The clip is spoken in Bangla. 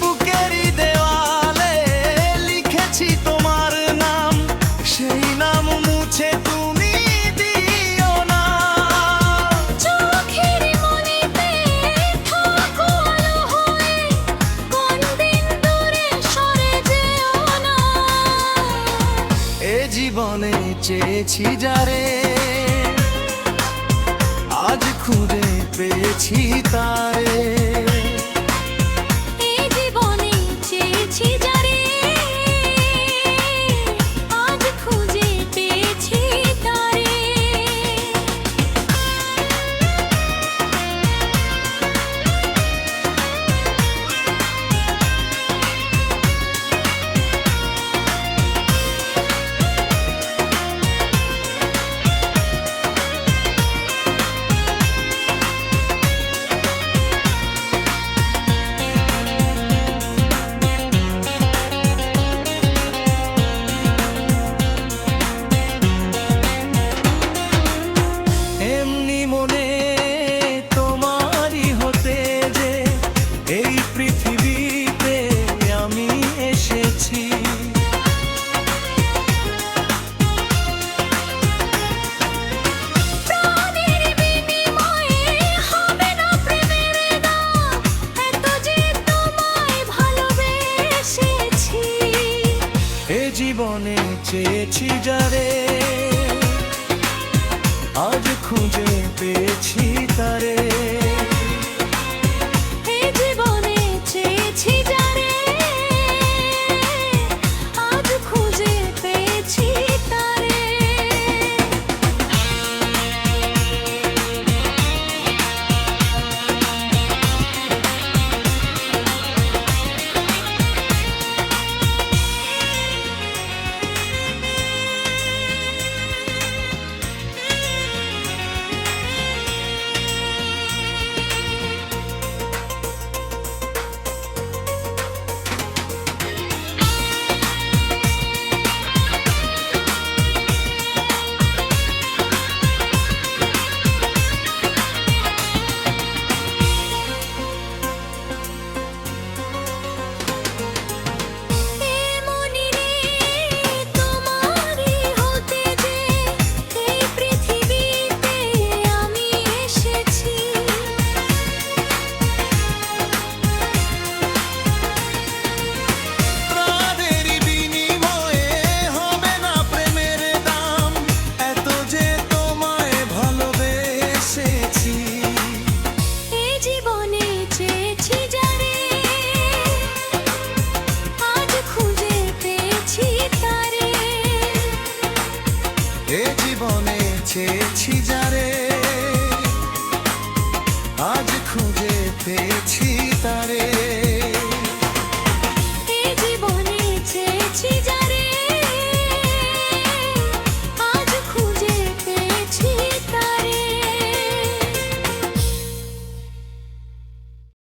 বুকেরই দেওয়ালে লিখেছি তোমার নাম, সেই নাম মুছে তুমি দিও না। চোখের মনিতে থাকো আলো হয়ে, কোনদিন দূরে সরে যেও না। এ জীবনে চেয়েছি যারে, আজ খুঁজে পেয়েছি তারে। এই জীবনে চেয়েছি যারে, আজ খুঁজে পেয়েছি তারে। এমনি মনে তোমারই হতে যে এই পৃথিবীতে আমি এসেছি। প্রাণের বিনিময়ে হবে না প্রেমের দাম, এত যে তোমায় ভালোবেসেছি। এ জীবনে চেয়েছি যারে, আজ খুঁজে পেয়েছি তারে। এই জীবনে চেয়েছি যারে, আজ খুঁজে পেয়েছি তারে। প্রাণের বিনিময়ে হবে না প্রেমের দাম, এত যে তোমায় ভালোবেসেছি। এই জীবনে চেয়েছি যারে, আজ খুঁজে পেয়েছি তারে। এ জীবনে চেয়েছি যারে,